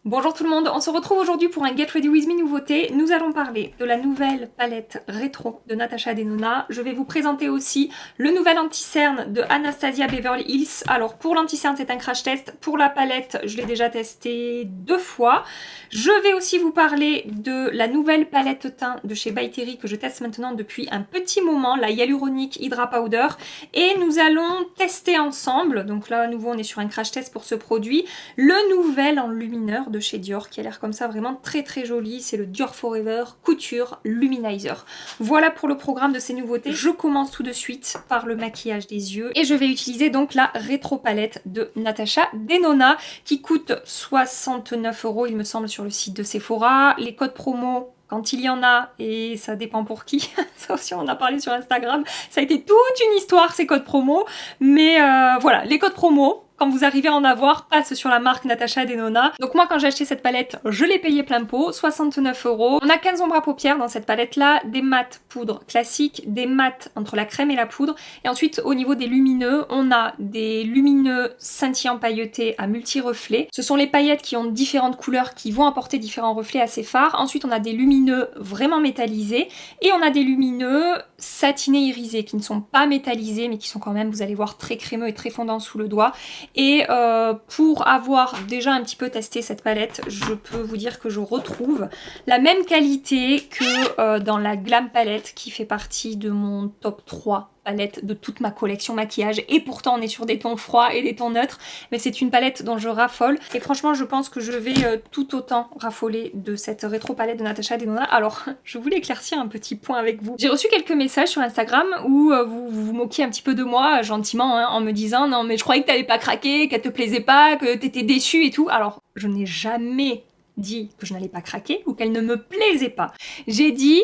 Bonjour tout le monde, on se retrouve aujourd'hui pour un Get Ready With Me nouveauté. Nous allons parler de la nouvelle palette rétro de Natasha Denona. Je vais vous présenter aussi le nouvel anti-cerne de Anastasia Beverly Hills. Alors pour l'anti-cerne c'est un crash test, pour la palette je l'ai déjà testé 2 fois. Je vais aussi vous parler de la nouvelle palette teint de chez By Terry que je teste maintenant depuis un petit moment, la Hyaluronic Hydra Powder. Et nous allons tester ensemble, donc là à nouveau on est sur un crash test pour ce produit, le nouvel enlumineur de chez Dior qui a l'air comme ça vraiment très joli, c'est le Dior Forever Couture Luminizer. Voilà pour le programme de ces nouveautés. Je commence tout de suite par le maquillage des yeux et je vais utiliser donc la rétro palette de Natasha Denona qui coûte 69 € il me semble sur le site de Sephora. Les codes promo quand il y en a, et ça dépend pour qui, ça aussi on en a parlé sur Instagram, ça a été toute une histoire ces codes promo, mais voilà, les codes promo, quand vous arrivez à en avoir, passent sur la marque Natasha Denona. Donc moi quand j'ai acheté cette palette, je l'ai payé plein pot, 69 €. On a 15 ombres à paupières dans cette palette là, des mats poudre classiques, des mats entre la crème et la poudre, et ensuite au niveau des lumineux, on a des lumineux scintillants pailletés à multi-reflets. Ce sont les paillettes qui ont différentes couleurs qui vont apporter différents reflets à ces fards. Ensuite on a des lumineux vraiment métallisés, et on a des lumineux satinés irisés qui ne sont pas métallisés mais qui sont quand même, vous allez voir, très crémeux et très fondants sous le doigt. Et pour avoir déjà un petit peu testé cette palette, je peux vous dire que je retrouve la même qualité que dans la Glam Palette qui fait partie de mon top 3 palette de toute ma collection maquillage, et pourtant on est sur des tons froids et des tons neutres, mais c'est une palette dont je raffole et franchement je pense que je vais tout autant raffoler de cette rétro palette de Natasha Denona. Alors je voulais éclaircir un petit point avec vous. J'ai reçu quelques messages sur Instagram où vous vous moquiez un petit peu de moi gentiment hein, en me disant non mais je croyais que t'allais pas craquer, qu'elle te plaisait pas, que t'étais déçue et tout. Alors je n'ai jamais dit que je n'allais pas craquer ou qu'elle ne me plaisait pas. J'ai dit,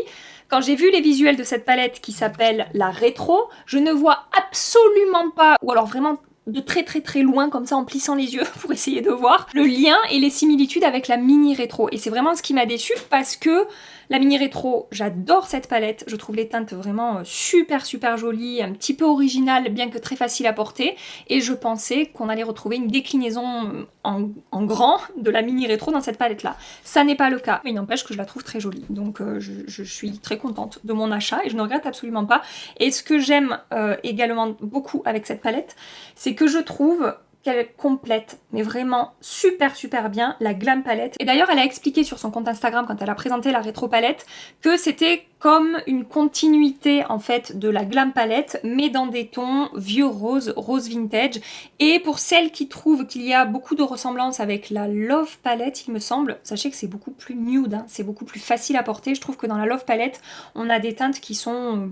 quand j'ai vu les visuels de cette palette qui s'appelle la rétro, je ne vois absolument pas, ou alors vraiment de très loin comme ça en plissant les yeux pour essayer de voir le lien et les similitudes avec la mini rétro. Et c'est vraiment ce qui m'a déçue parce que la mini rétro, j'adore cette palette, je trouve les teintes vraiment super jolies, un petit peu originales bien que très faciles à porter, et je pensais qu'on allait retrouver une déclinaison en grand de la mini rétro dans cette palette là. Ça n'est pas le cas, mais il n'empêche que je la trouve très jolie, donc je suis très contente de mon achat et je ne regrette absolument pas. Et ce que j'aime également beaucoup avec cette palette, c'est que je trouve qu'elle complète, mais vraiment super bien, la Glam Palette. Et d'ailleurs, elle a expliqué sur son compte Instagram, quand elle a présenté la rétro palette, que c'était comme une continuité, en fait, de la Glam Palette, mais dans des tons vieux rose vintage. Et pour celles qui trouvent qu'il y a beaucoup de ressemblances avec la Love Palette, il me semble, sachez que c'est beaucoup plus nude, hein, c'est beaucoup plus facile à porter. Je trouve que dans la Love Palette, on a des teintes qui sont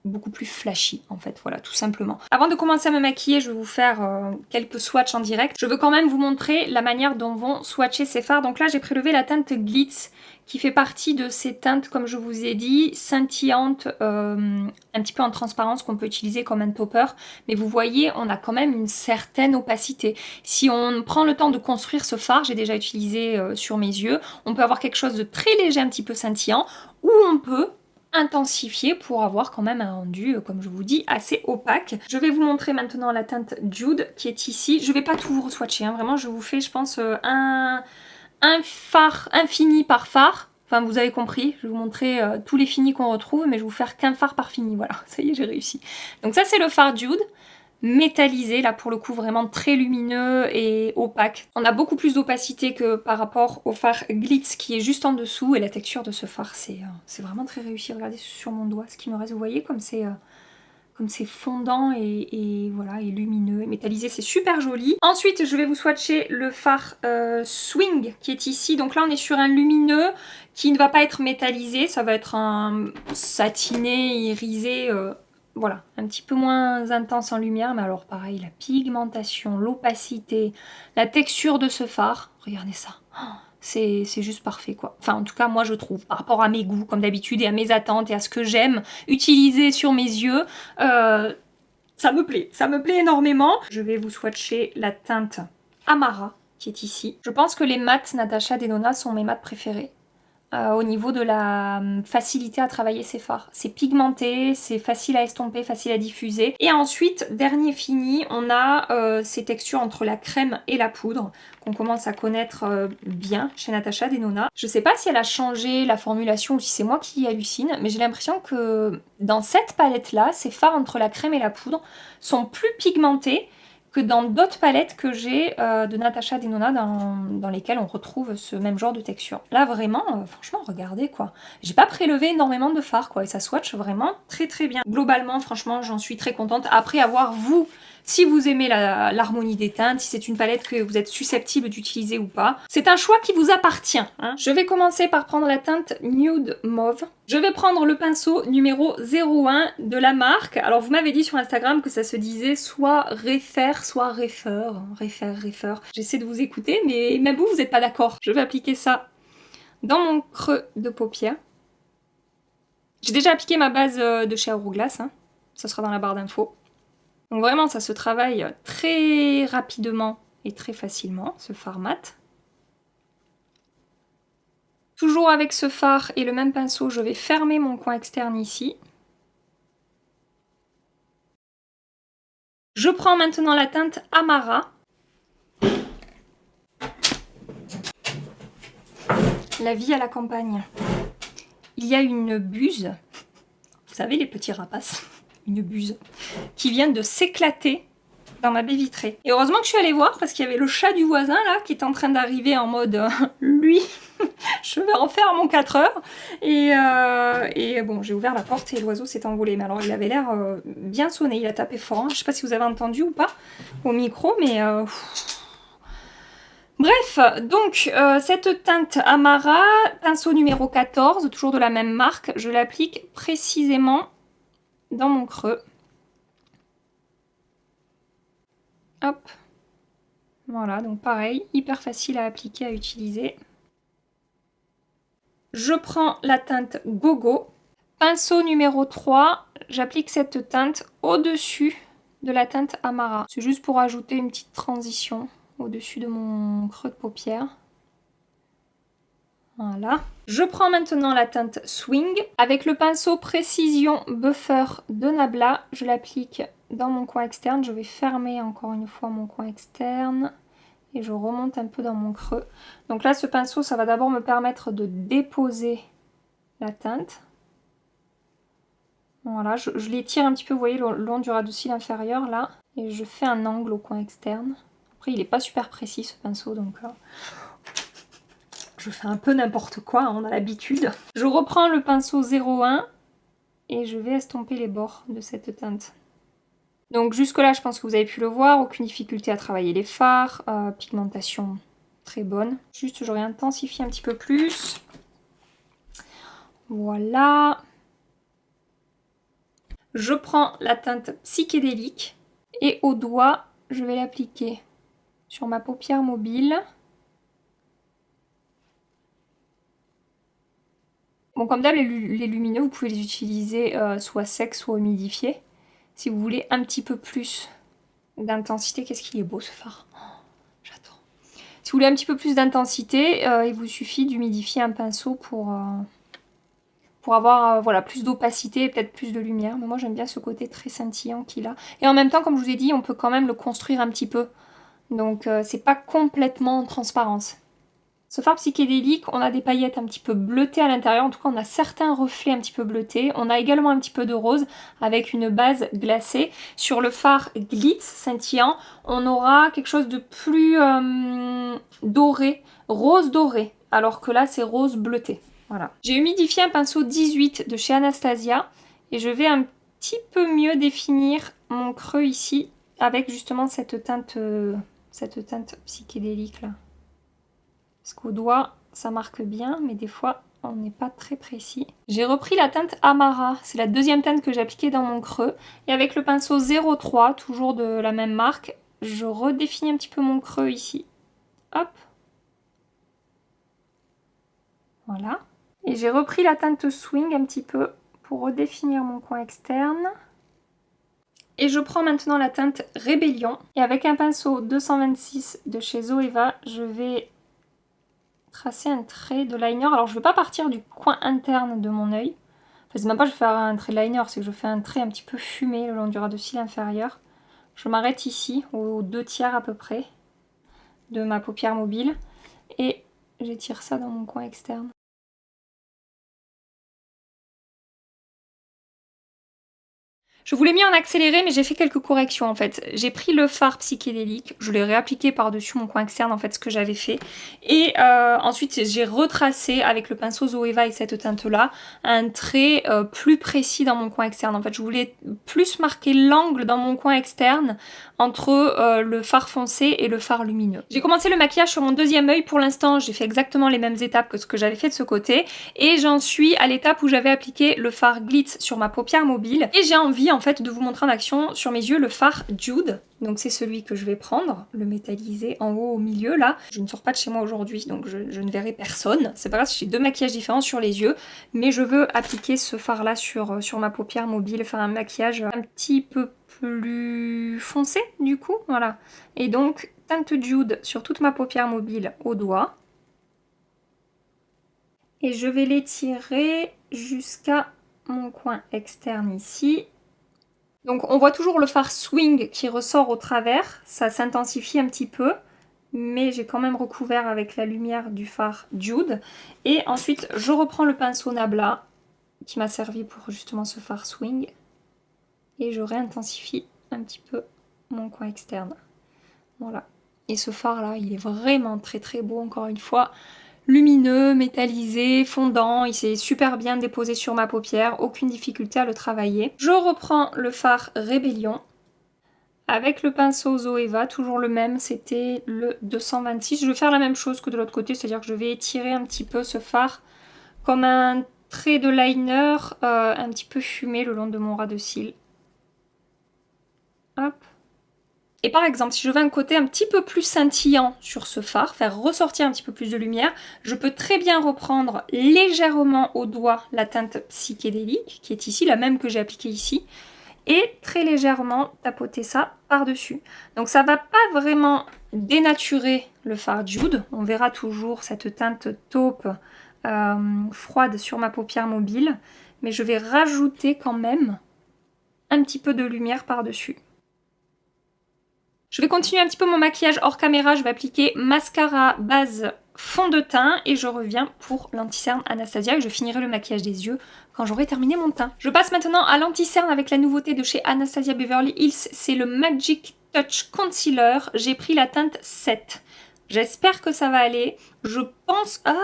beaucoup plus flashy en fait, voilà, tout simplement. Avant de commencer à me maquiller, je vais vous faire quelques swatchs en direct. Je veux quand même vous montrer la manière dont vont swatcher ces fards. Donc là, j'ai prélevé la teinte Glitz qui fait partie de ces teintes, comme je vous ai dit, scintillantes, un petit peu en transparence qu'on peut utiliser comme un topper. Mais vous voyez, on a quand même une certaine opacité. Si on prend le temps de construire ce fard, j'ai déjà utilisé sur mes yeux, on peut avoir quelque chose de très léger, un petit peu scintillant, ou on peut intensifier pour avoir quand même un rendu, comme je vous dis, assez opaque. Je vais vous montrer maintenant la teinte Jude qui est ici. Je vais pas tout vous swatcher, hein. Vraiment je vous fais, je pense, un fard infini par fard. Enfin vous avez compris, je vais vous montrer tous les finis qu'on retrouve, mais je vais vous faire qu'un fard par fini, voilà, ça y est j'ai réussi. Donc ça c'est le fard Jude, métallisé, là pour le coup vraiment très lumineux et opaque. On a beaucoup plus d'opacité que par rapport au fard Glitz qui est juste en dessous, et la texture de ce fard c'est vraiment très réussi. Regardez sur mon doigt ce qui me reste, vous voyez comme c'est fondant et voilà, et lumineux et métallisé, c'est super joli. Ensuite je vais vous swatcher le fard Swing qui est ici. Donc là on est sur un lumineux qui ne va pas être métallisé, ça va être un satiné, irisé, voilà, un petit peu moins intense en lumière, mais alors pareil, la pigmentation, l'opacité, la texture de ce fard, regardez ça, c'est juste parfait quoi. Enfin en tout cas moi je trouve, par rapport à mes goûts comme d'habitude et à mes attentes et à ce que j'aime utiliser sur mes yeux, ça me plaît énormément. Je vais vous swatcher la teinte Amara qui est ici. Je pense que les mats Natasha Denona sont mes mats préférés. au niveau de la facilité à travailler ces fards. C'est pigmenté, c'est facile à estomper, facile à diffuser. Et ensuite, dernier fini, on a ces textures entre la crème et la poudre qu'on commence à connaître bien chez Natasha Denona. Je sais pas si elle a changé la formulation ou si c'est moi qui hallucine, mais j'ai l'impression que dans cette palette-là, ces fards entre la crème et la poudre sont plus pigmentés que dans d'autres palettes que j'ai de Natasha Denona dans lesquelles on retrouve ce même genre de texture. Là vraiment, franchement regardez quoi. J'ai pas prélevé énormément de fard quoi et ça swatch vraiment très très bien. Globalement franchement j'en suis très contente après avoir vous, si vous aimez l'harmonie des teintes, si c'est une palette que vous êtes susceptible d'utiliser ou pas. C'est un choix qui vous appartient. Hein. Je vais commencer par prendre la teinte Nude Mauve. Je vais prendre le pinceau numéro 01 de la marque. Alors vous m'avez dit sur Instagram que ça se disait soit Refer, soit Refer. Refer. J'essaie de vous écouter, mais même vous n'êtes pas d'accord. Je vais appliquer ça dans mon creux de paupière. J'ai déjà appliqué ma base de chez Hourglass. Hein. Ça sera dans la barre d'infos. Donc vraiment, ça se travaille très rapidement et très facilement, ce fard mat. Toujours avec ce fard et le même pinceau, je vais fermer mon coin externe ici. Je prends maintenant la teinte Amara. La vie à la campagne. Il y a une buse, vous savez les petits rapaces, une buse, qui vient de s'éclater dans ma baie vitrée. Et heureusement que je suis allée voir parce qu'il y avait le chat du voisin là qui est en train d'arriver en mode lui, je vais en faire mon 4 heures. Et bon, j'ai ouvert la porte et l'oiseau s'est envolé. Mais alors il avait l'air bien sonné, il a tapé fort. Hein. Je sais pas si vous avez entendu ou pas au micro, mais... Bref, donc cette teinte Amara, pinceau numéro 14, toujours de la même marque, je l'applique précisément dans mon creux. Hop. Voilà, donc pareil, hyper facile à appliquer, à utiliser. Je prends la teinte Gogo. Pinceau numéro 3, j'applique cette teinte au-dessus de la teinte Amara. C'est juste pour ajouter une petite transition au-dessus de mon creux de paupière. Voilà. Je prends maintenant la teinte Swing. Avec le pinceau Précision Buffer de Nabla, je l'applique dans mon coin externe. Je vais fermer encore une fois mon coin externe. Et je remonte un peu dans mon creux. Donc là, ce pinceau, ça va d'abord me permettre de déposer la teinte. Voilà, je l'étire un petit peu, vous voyez, le long du ras de cils inférieur, là. Et je fais un angle au coin externe. Après, il n'est pas super précis, ce pinceau, donc... je fais un peu n'importe quoi, hein, on a l'habitude. Je reprends le pinceau 01 et je vais estomper les bords de cette teinte. Donc jusque là, je pense que vous avez pu le voir, aucune difficulté à travailler les fards, pigmentation très bonne. Juste, je réintensifie un petit peu plus. Voilà. Je prends la teinte psychédélique et au doigt, je vais l'appliquer sur ma paupière mobile. Bon, comme d'hab, les lumineux, vous pouvez les utiliser soit secs, soit humidifiés. Si vous voulez un petit peu plus d'intensité, qu'est-ce qu'il est beau ce fard. Oh, j'adore. Si vous voulez un petit peu plus d'intensité, il vous suffit d'humidifier un pinceau pour avoir voilà, plus d'opacité et peut-être plus de lumière. Mais moi, j'aime bien ce côté très scintillant qu'il a. Et en même temps, comme je vous ai dit, on peut quand même le construire un petit peu. Donc, c'est pas complètement en transparence. Ce fard psychédélique, on a des paillettes un petit peu bleutées à l'intérieur, en tout cas on a certains reflets un petit peu bleutés. On a également un petit peu de rose avec une base glacée. Sur le fard glitz scintillant, on aura quelque chose de plus doré, rose doré, alors que là c'est rose bleuté. Voilà. J'ai humidifié un pinceau 18 de chez Anastasia et je vais un petit peu mieux définir mon creux ici avec justement cette teinte psychédélique là. Parce qu'au doigt, ça marque bien, mais des fois, on n'est pas très précis. J'ai repris la teinte Amara. C'est la deuxième teinte que j'ai appliquée dans mon creux. Et avec le pinceau 03, toujours de la même marque, je redéfinis un petit peu mon creux ici. Hop. Voilà. Et j'ai repris la teinte Swing un petit peu pour redéfinir mon coin externe. Et je prends maintenant la teinte Rébellion. Et avec un pinceau 226 de chez Zoeva, je vais tracer un trait de liner. Alors je ne vais pas partir du coin interne de mon œil. Enfin, c'est même pas que je vais faire un trait de liner, c'est que je fais un trait un petit peu fumé le long du ras de cils inférieur. Je m'arrête ici, aux 2/3 à peu près de ma paupière mobile. Et j'étire ça dans mon coin externe. Je vous l'ai mis en accéléré, mais j'ai fait quelques corrections en fait. J'ai pris le fard psychédélique, je l'ai réappliqué par-dessus mon coin externe en fait, ce que j'avais fait. Et ensuite j'ai retracé avec le pinceau Zoeva et cette teinte-là un trait plus précis dans mon coin externe. En fait, je voulais plus marquer l'angle dans mon coin externe entre le fard foncé et le fard lumineux. J'ai commencé le maquillage sur mon deuxième œil. Pour l'instant, j'ai fait exactement les mêmes étapes que ce que j'avais fait de ce côté. Et j'en suis à l'étape où j'avais appliqué le fard glitz sur ma paupière mobile. Et j'ai envie en fait de vous montrer en action sur mes yeux le fard Jude. Donc c'est celui que je vais prendre, le métallisé en haut au milieu là. Je ne sors pas de chez moi aujourd'hui, donc je ne verrai personne. C'est pas grave si j'ai deux maquillages différents sur les yeux, mais je veux appliquer ce fard là sur ma paupière mobile, faire un maquillage un petit peu plus foncé du coup, voilà. Et donc teinte Jude sur toute ma paupière mobile au doigt. Et je vais l'étirer jusqu'à mon coin externe ici. Donc on voit toujours le fard swing qui ressort au travers, ça s'intensifie un petit peu, mais j'ai quand même recouvert avec la lumière du fard Jude. Et ensuite je reprends le pinceau Nabla qui m'a servi pour justement ce fard swing et je réintensifie un petit peu mon coin externe. Voilà. Et ce fard là, il est vraiment très très beau encore une fois. Lumineux, métallisé, fondant, il s'est super bien déposé sur ma paupière, aucune difficulté à le travailler. Je reprends le fard Rébellion avec le pinceau Zoeva, toujours le même, c'était le 226. Je vais faire la même chose que de l'autre côté, c'est-à-dire que je vais étirer un petit peu ce fard comme un trait de liner un petit peu fumé le long de mon ras de cils. Hop. Et par exemple, si je veux un côté un petit peu plus scintillant sur ce fard, faire ressortir un petit peu plus de lumière, je peux très bien reprendre légèrement au doigt la teinte psychédélique, qui est ici, la même que j'ai appliquée ici, et très légèrement tapoter ça par-dessus. Donc ça va pas vraiment dénaturer le fard Jude, on verra toujours cette teinte taupe froide sur ma paupière mobile, mais je vais rajouter quand même un petit peu de lumière par-dessus. Je vais continuer un petit peu mon maquillage hors caméra, je vais appliquer mascara, base, fond de teint et je reviens pour l'anti-cerne Anastasia et je finirai le maquillage des yeux quand j'aurai terminé mon teint. Je passe maintenant à l'anti-cerne avec la nouveauté de chez Anastasia Beverly Hills, c'est le Magic Touch Concealer, j'ai pris la teinte 7. J'espère que ça va aller, je pense... Ah,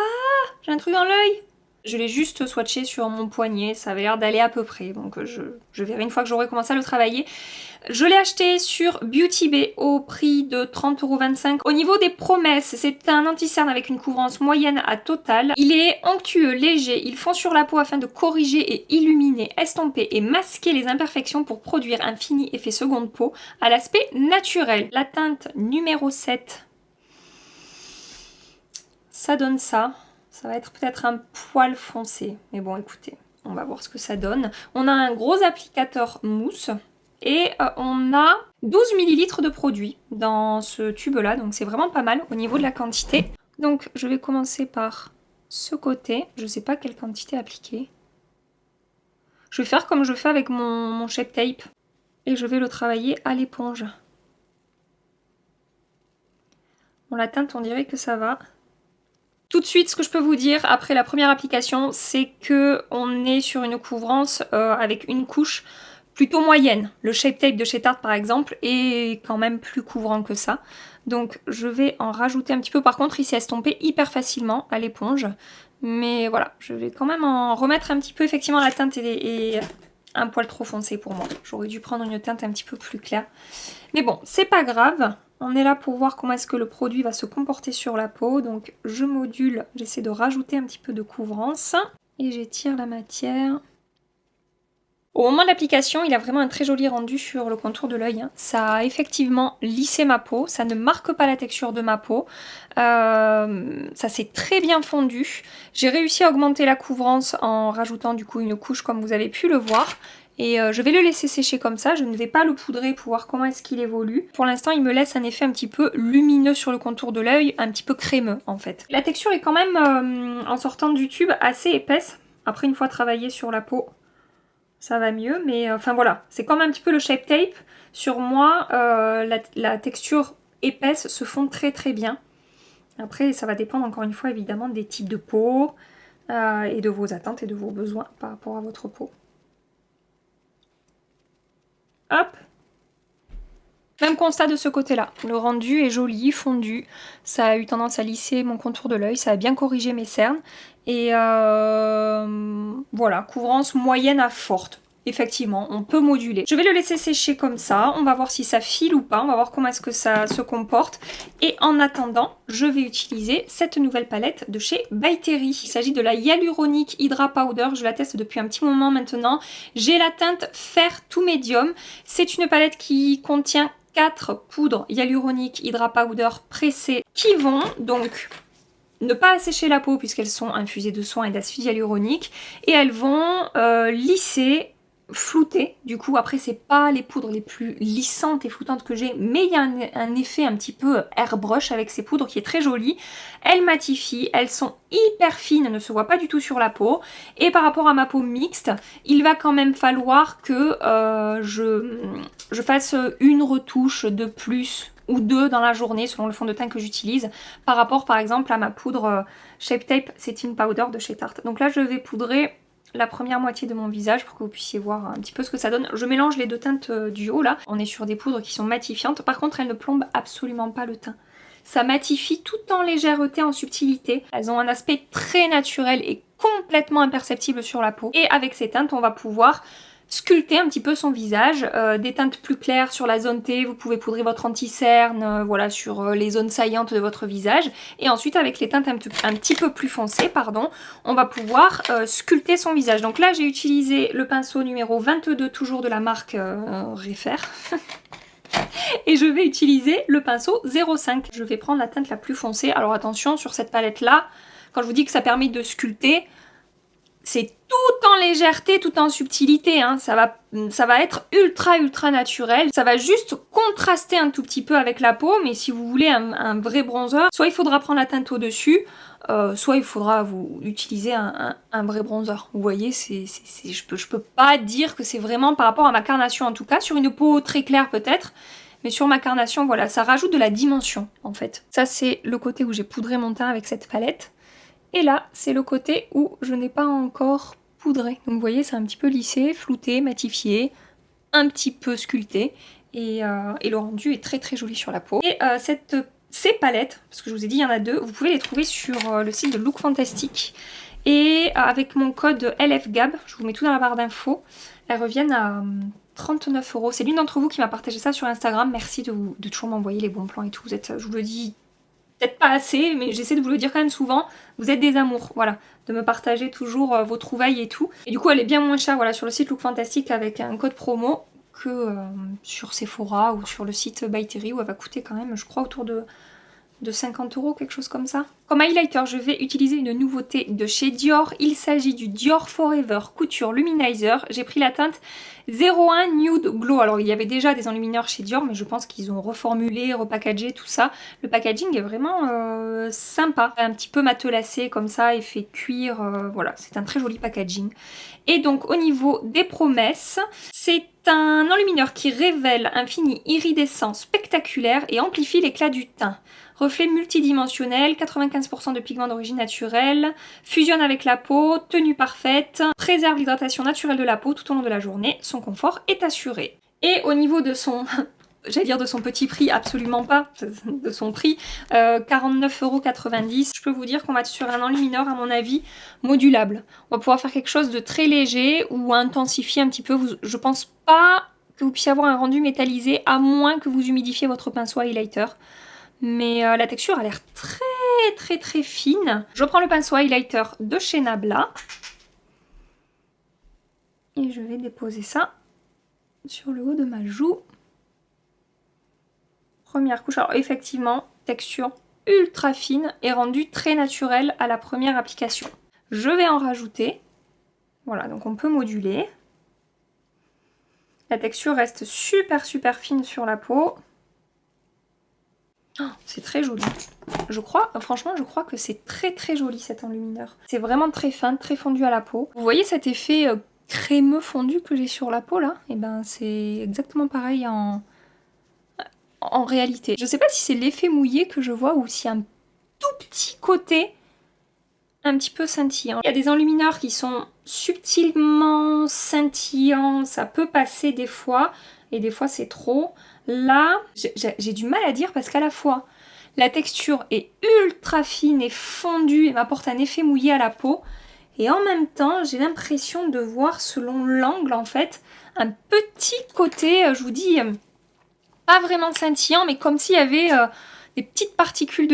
j'ai un truc dans l'œil. Je l'ai juste swatché sur mon poignet, ça avait l'air d'aller à peu près, donc je verrai une fois que j'aurai commencé à le travailler. Je l'ai acheté sur Beauty Bay au prix de 30,25 €. Au niveau des promesses, c'est un anti-cerne avec une couvrance moyenne à totale. Il est onctueux, léger, il fond sur la peau afin de corriger et illuminer, estomper et masquer les imperfections pour produire un fini effet seconde peau à l'aspect naturel. La teinte numéro 7, ça donne ça. Ça va être peut-être un poil foncé, mais bon écoutez, on va voir ce que ça donne. On a un gros applicateur mousse et on a 12 ml de produit dans ce tube là, donc c'est vraiment pas mal au niveau de la quantité. Donc je vais commencer par ce côté, je sais pas quelle quantité appliquer. Je vais faire comme je fais avec mon Shape Tape et je vais le travailler à l'éponge. Bon, la teinte on dirait que ça va. Tout de suite, ce que je peux vous dire après la première application, c'est que on est sur une couvrance avec une couche plutôt moyenne. Le Shape Tape de chez Tarte par exemple est quand même plus couvrant que ça. Donc je vais en rajouter un petit peu. Par contre, il s'est estompé hyper facilement à l'éponge. Mais voilà, je vais quand même en remettre un petit peu. Effectivement, la teinte est un poil trop foncé pour moi. J'aurais dû prendre une teinte un petit peu plus claire. Mais bon, c'est pas grave. On est là pour voir comment est-ce que le produit va se comporter sur la peau. Donc je module, j'essaie de rajouter un petit peu de couvrance. Et j'étire la matière. Au moment de l'application, il a vraiment un très joli rendu sur le contour de l'œil. Ça a effectivement lissé ma peau, ça ne marque pas la texture de ma peau. Ça s'est très bien fondu. J'ai réussi à augmenter la couvrance en rajoutant du coup une couche comme vous avez pu le voir. Et je vais le laisser sécher comme ça, je ne vais pas le poudrer pour voir comment est-ce qu'il évolue. Pour l'instant il me laisse un effet un petit peu lumineux sur le contour de l'œil, un petit peu crémeux en fait. La texture est quand même, en sortant du tube, assez épaisse. Après une fois travaillé sur la peau, ça va mieux, mais enfin voilà, c'est comme un petit peu le Shape Tape. Sur moi, la texture épaisse se fond très très bien. Après, ça va dépendre encore une fois évidemment des types de peau et de vos attentes et de vos besoins par rapport à votre peau. Hop! Même constat de ce côté-là. Le rendu est joli, fondu. Ça a eu tendance à lisser mon contour de l'œil, ça a bien corrigé mes cernes. Et voilà, couvrance moyenne à forte. Effectivement, on peut moduler. Je vais le laisser sécher comme ça, on va voir si ça file ou pas, on va voir comment est-ce que ça se comporte. Et en attendant, je vais utiliser cette nouvelle palette de chez By Terry. Il s'agit de la Hyaluronic Hydra Powder, je la teste depuis un petit moment maintenant. J'ai la teinte Fer to Medium. C'est une palette qui contient 4 poudres Hyaluronic Hydra Powder pressées qui vont donc ne pas assécher la peau puisqu'elles sont infusées de soins et d'acide hyaluronique et elles vont lisser, flouter. Du coup après c'est pas les poudres les plus lissantes et floutantes que j'ai, mais il y a un effet un petit peu airbrush avec ces poudres qui est très joli. Elles matifient, elles sont hyper fines, elles ne se voient pas du tout sur la peau. Et par rapport à ma peau mixte, il va quand même falloir que je fasse une retouche de plus ou deux dans la journée selon le fond de teint que j'utilise par rapport par exemple à ma poudre Shape Tape Setting Powder de chez Tarte. Donc là je vais poudrer la première moitié de mon visage pour que vous puissiez voir un petit peu ce que ça donne. Je mélange les deux teintes du haut là. On est sur des poudres qui sont matifiantes. Par contre elles ne plombent absolument pas le teint. Ça matifie tout en légèreté, en subtilité. Elles ont un aspect très naturel et complètement imperceptible sur la peau. Et avec ces teintes on va pouvoir sculpter un petit peu son visage, des teintes plus claires sur la zone T, vous pouvez poudrer votre anti-cerne, voilà, sur les zones saillantes de votre visage, et ensuite avec les teintes un petit peu plus foncées, pardon, on va pouvoir sculpter son visage. Donc là j'ai utilisé le pinceau numéro 22, toujours de la marque Refer, et je vais utiliser le pinceau 05. Je vais prendre la teinte la plus foncée. Alors attention, sur cette palette là, quand je vous dis que ça permet de sculpter, c'est tout en légèreté, tout en subtilité, hein. Ça va être ultra naturel. Ça va juste contraster un tout petit peu avec la peau, mais si vous voulez un vrai bronzer, soit il faudra prendre la teinte au-dessus, soit il faudra vous utiliser un vrai bronzer. Vous voyez, je peux pas dire que c'est vraiment par rapport à ma carnation en tout cas, sur une peau très claire peut-être, mais sur ma carnation, voilà, ça rajoute de la dimension en fait. Ça c'est le côté où j'ai poudré mon teint avec cette palette. Et là, c'est le côté où je n'ai pas encore poudré. Donc vous voyez, c'est un petit peu lissé, flouté, matifié, un petit peu sculpté. Et le rendu est très joli sur la peau. Et ces palettes, parce que je vous ai dit il y en a deux, vous pouvez les trouver sur le site de Look Fantastic. Et avec mon code LFGAB, je vous mets tout dans la barre d'infos, elles reviennent à 39 €. C'est l'une d'entre vous qui m'a partagé ça sur Instagram. Merci de toujours m'envoyer les bons plans et tout. Vous êtes, je vous le dis, peut-être pas assez, mais j'essaie de vous le dire quand même souvent, vous êtes des amours, voilà, de me partager toujours vos trouvailles et tout. Et du coup elle est bien moins chère, voilà, sur le site Look Fantastic avec un code promo que sur Sephora ou sur le site By Terry où elle va coûter quand même, je crois, autour de 50 €, quelque chose comme ça. Comme highlighter, je vais utiliser une nouveauté de chez Dior. Il s'agit du Dior Forever Couture Luminizer. J'ai pris la teinte 01 Nude Glow. Alors il y avait déjà des enlumineurs chez Dior, mais je pense qu'ils ont reformulé, repackagé tout ça. Le packaging est vraiment sympa. Un petit peu matelassé comme ça, effet cuir. Voilà, c'est un très joli packaging. Et donc au niveau des promesses, c'est un enlumineur qui révèle un fini iridescent spectaculaire et amplifie l'éclat du teint. Reflet multidimensionnel, 95% de pigments d'origine naturelle, fusionne avec la peau, tenue parfaite, préserve l'hydratation naturelle de la peau tout au long de la journée, son confort est assuré. Et au niveau de son... j'allais dire de son petit prix, absolument pas, de son prix, 49,90 €. Je peux vous dire qu'on va être sur un enlumineur, à mon avis, modulable. On va pouvoir faire quelque chose de très léger ou intensifier un petit peu. Je pense pas que vous puissiez avoir un rendu métallisé, à moins que vous humidifiez votre pinceau highlighter. Mais la texture a l'air très fine. Je prends le pinceau highlighter de chez Nabla. Et je vais déposer ça sur le haut de ma joue. Première couche. Alors effectivement, texture ultra fine et rendue très naturelle à la première application. Je vais en rajouter. Voilà, donc on peut moduler. La texture reste super fine sur la peau. Oh, c'est très joli. Franchement, je crois que c'est très joli cet enlumineur. C'est vraiment très fin, très fondu à la peau. Vous voyez cet effet crémeux fondu que j'ai sur la peau là? Et ben c'est exactement pareil en réalité. Je sais pas si c'est l'effet mouillé que je vois ou s'il y a un tout petit côté un petit peu scintillant. Il y a des enlumineurs qui sont subtilement scintillants, ça peut passer des fois, et des fois c'est trop. Là, j'ai du mal à dire parce qu'à la fois, la texture est ultra fine et fondue et m'apporte un effet mouillé à la peau, et en même temps, j'ai l'impression de voir selon l'angle en fait, un petit côté, je vous dis, pas vraiment scintillant, mais comme s'il y avait des petites particules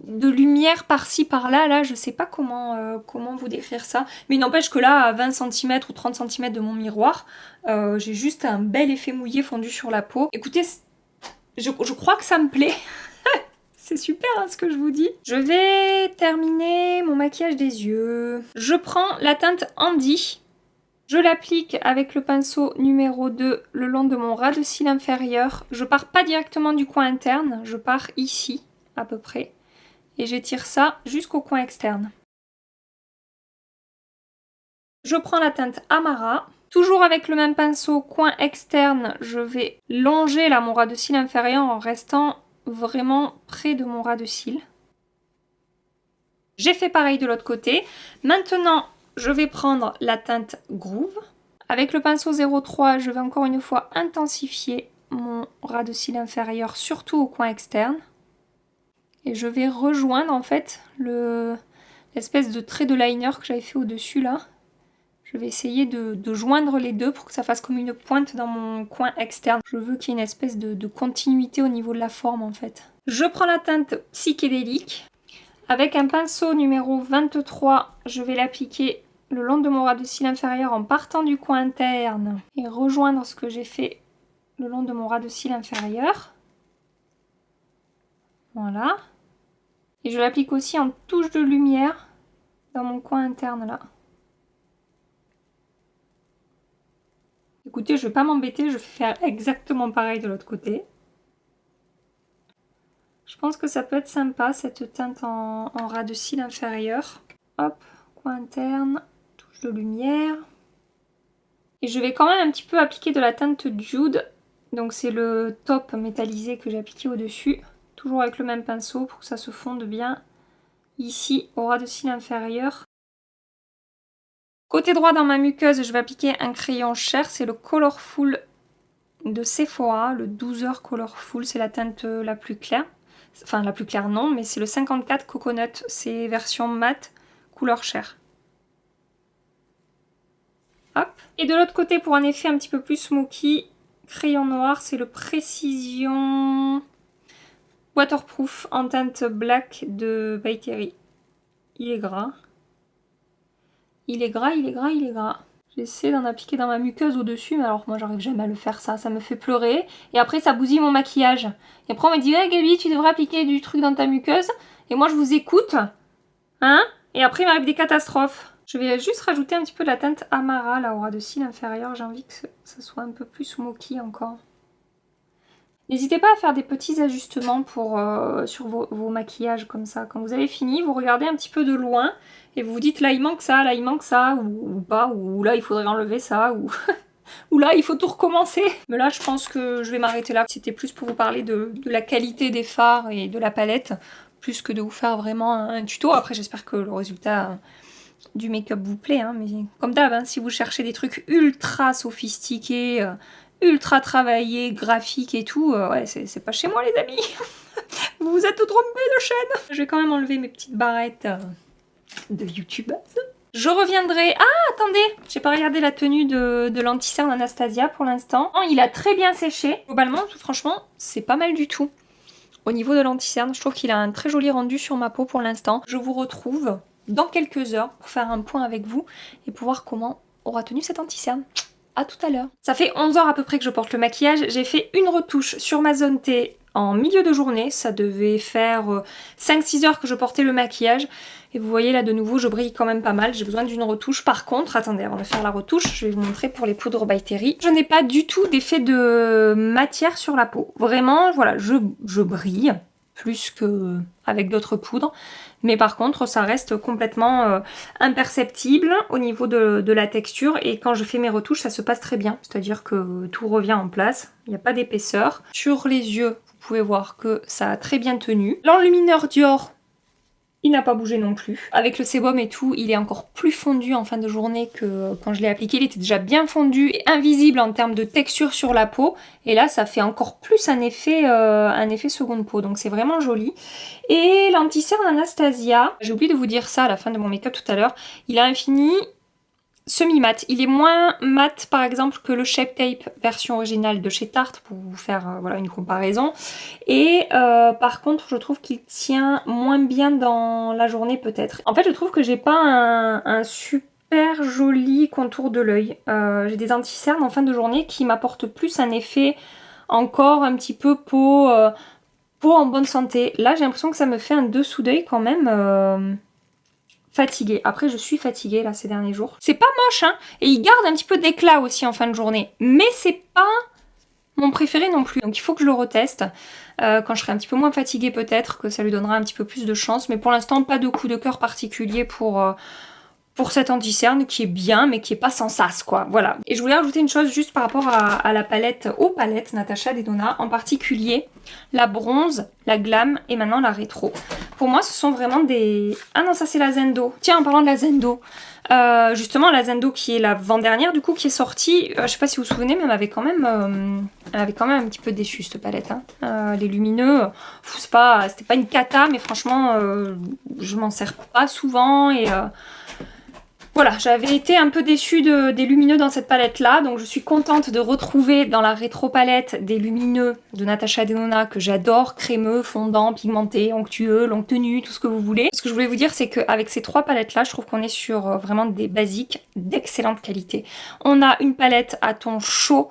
de lumière par-ci par-là, là je sais pas comment vous décrire ça, mais il n'empêche que là à 20 cm ou 30 cm de mon miroir, j'ai juste un bel effet mouillé fondu sur la peau. Écoutez, je crois que ça me plaît. C'est super hein, ce que je vous dis. Je vais terminer mon maquillage des yeux. Je prends la teinte Andy. Je l'applique avec le pinceau numéro 2 le long de mon ras de cils inférieur. Je pars pas directement du coin interne, je pars ici à peu près. Et j'étire ça jusqu'au coin externe. Je prends la teinte Amara. Toujours avec le même pinceau, coin externe, je vais longer là mon ras de cils inférieur en restant vraiment près de mon ras de cils. J'ai fait pareil de l'autre côté. Maintenant, je vais prendre la teinte Groove. Avec le pinceau 03, je vais encore une fois intensifier mon ras de cils inférieur, surtout au coin externe. Et je vais rejoindre en fait l'espèce de trait de liner que j'avais fait au-dessus là. Je vais essayer de joindre les deux pour que ça fasse comme une pointe dans mon coin externe. Je veux qu'il y ait une espèce de continuité au niveau de la forme en fait. Je prends la teinte psychédélique. Avec un pinceau numéro 23, je vais l'appliquer le long de mon ras de cils inférieur en partant du coin interne et rejoindre ce que j'ai fait le long de mon ras de cils inférieur. Voilà. Et je l'applique aussi en touche de lumière dans mon coin interne là. Écoutez, je vais pas m'embêter, je vais faire exactement pareil de l'autre côté. Je pense que ça peut être sympa cette teinte en ras de cils inférieur. Hop, coin interne, touche de lumière. Et je vais quand même un petit peu appliquer de la teinte Jude. Donc c'est le top métallisé que j'ai appliqué au-dessus. Toujours avec le même pinceau pour que ça se fonde bien ici au ras de cils inférieur. Côté droit dans ma muqueuse, je vais appliquer un crayon Cher, c'est le Colorful de Sephora, le 12h Colorful, c'est la teinte la plus claire. Enfin la plus claire non, mais c'est le 54 Coconut, c'est version mat, couleur Cher. Hop. Et de l'autre côté, pour un effet un petit peu plus smoky, crayon noir, c'est le Précision Waterproof en teinte black de By Terry. Il est gras. Il est gras, il est gras, il est gras. J'essaie d'en appliquer dans ma muqueuse au-dessus, mais alors moi j'arrive jamais à le faire ça me fait pleurer. Et après ça bousille mon maquillage. Et après on me dit hey, Gaby, tu devrais appliquer du truc dans ta muqueuse. Et moi je vous écoute. Hein? Et après il m'arrive des catastrophes. Je vais juste rajouter un petit peu de la teinte Amara là au ras de cils inférieur. J'ai envie que ça soit un peu plus smoky encore. N'hésitez pas à faire des petits ajustements sur vos maquillages comme ça. Quand vous avez fini, vous regardez un petit peu de loin et vous vous dites là il manque ça, ou pas, ou là il faudrait enlever ça, ou là il faut tout recommencer. Mais là je pense que je vais m'arrêter là. C'était plus pour vous parler de la qualité des fards et de la palette, plus que de vous faire vraiment un tuto. Après j'espère que le résultat du make-up vous plaît, hein, mais comme d'hab, hein, si vous cherchez des trucs ultra sophistiqués, ultra travaillé, graphique et tout, ouais, c'est pas chez moi les amis. Vous vous êtes trompés de chaîne. Je vais quand même enlever mes petites barrettes de youtubeuse. Je reviendrai... Ah, attendez, j'ai pas regardé la tenue de l'anti-cerne Anastasia pour l'instant. Il a très bien séché. Globalement, franchement, c'est pas mal du tout. Au niveau de l'anti-cerne, je trouve qu'il a un très joli rendu sur ma peau pour l'instant. Je vous retrouve dans quelques heures pour faire un point avec vous et pour voir comment aura tenu cet anti-cerne. À tout à l'heure. Ça fait 11 heures à peu près que je porte le maquillage. J'ai fait une retouche sur ma zone T en milieu de journée, ça devait faire 5-6 heures que je portais le maquillage. Et vous voyez là de nouveau, je brille quand même pas mal, j'ai besoin d'une retouche. Par contre, attendez, avant de faire la retouche, je vais vous montrer pour les poudres by Terry. Je n'ai pas du tout d'effet de matière sur la peau. Vraiment, voilà, je brille plus qu'avec d'autres poudres. Mais par contre, ça reste complètement imperceptible au niveau de la texture. Et quand je fais mes retouches, ça se passe très bien. C'est-à-dire que tout revient en place, il n'y a pas d'épaisseur. Sur les yeux, vous pouvez voir que ça a très bien tenu. L'enlumineur Dior, il n'a pas bougé non plus. Avec le sébum et tout, il est encore plus fondu en fin de journée que quand je l'ai appliqué. Il était déjà bien fondu et invisible en termes de texture sur la peau. Et là, ça fait encore plus un effet seconde peau. Donc c'est vraiment joli. Et l'anti-cerne Anastasia, j'ai oublié de vous dire ça à la fin de mon make-up tout à l'heure, il a un fini semi-mat. Il est moins mat par exemple que le Shape Tape version originale de chez Tarte pour vous faire voilà, une comparaison. Et par contre je trouve qu'il tient moins bien dans la journée peut-être. En fait je trouve que j'ai pas un super joli contour de l'œil. J'ai des anti-cernes en fin de journée qui m'apportent plus un effet encore un petit peu peau en bonne santé. Là j'ai l'impression que ça me fait un dessous d'œil quand même fatiguée. Après je suis fatiguée là ces derniers jours. C'est pas moche hein, et il garde un petit peu d'éclat aussi en fin de journée. Mais c'est pas mon préféré non plus. Donc il faut que je le reteste quand je serai un petit peu moins fatiguée peut-être, que ça lui donnera un petit peu plus de chance. Mais pour l'instant pas de coup de cœur particulier pour cette anti-cerne qui est bien mais qui est pas sans sas quoi, voilà. Et je voulais rajouter une chose juste par rapport à la palette, aux palettes Natasha Denona, en particulier la bronze, la glam et maintenant la rétro. Pour moi ce sont vraiment des... Ah non ça c'est la Zendo. Tiens en parlant de la Zendo, justement la Zendo qui est l'avant-dernière du coup qui est sortie, je sais pas si vous vous souvenez mais elle m'avait quand même un petit peu déçue cette palette hein. Les lumineux, c'était pas une cata mais franchement je m'en sers pas souvent et voilà, j'avais été un peu déçue des lumineux dans cette palette-là, donc je suis contente de retrouver dans la rétro palette des lumineux de Natasha Denona que j'adore, crémeux, fondants, pigmentés, onctueux, longue tenue, tout ce que vous voulez. Ce que je voulais vous dire, c'est qu'avec ces trois palettes-là, je trouve qu'on est sur vraiment des basiques d'excellente qualité. On a une palette à ton chaud,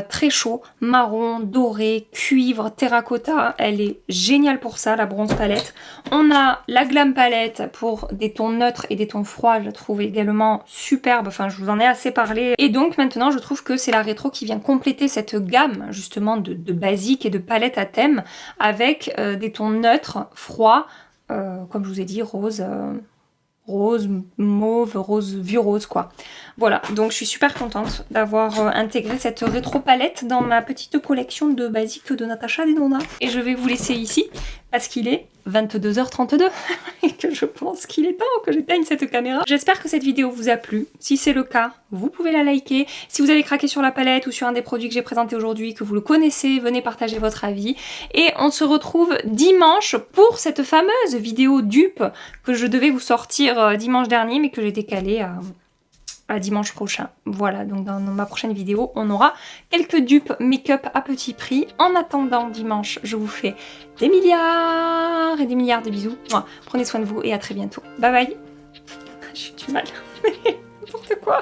très chaud, marron, doré, cuivre, terracotta, elle est géniale pour ça, la bronze palette. On a la glam palette pour des tons neutres et des tons froids, je la trouve également superbe, enfin je vous en ai assez parlé. Et donc maintenant je trouve que c'est la rétro qui vient compléter cette gamme justement de basiques et de palettes à thème avec des tons neutres, froids, comme je vous ai dit, rose... rose, mauve, rose, vieux rose quoi. Voilà, donc je suis super contente d'avoir intégré cette rétro palette dans ma petite collection de basiques de Natasha Denona. Et je vais vous laisser ici parce qu'il est 22h32 et que je pense qu'il est temps que j'éteigne cette caméra. J'espère que cette vidéo vous a plu. Si c'est le cas, vous pouvez la liker. Si vous avez craqué sur la palette ou sur un des produits que j'ai présenté aujourd'hui, que vous le connaissez, venez partager votre avis. Et on se retrouve dimanche pour cette fameuse vidéo dupe que je devais vous sortir dimanche dernier mais que j'ai décalée à dimanche prochain. Voilà, donc dans ma prochaine vidéo, on aura quelques dupes make-up à petit prix. En attendant dimanche, je vous fais des milliards et des milliards de bisous. Prenez soin de vous et à très bientôt. Bye bye. J'ai du mal. N'importe quoi.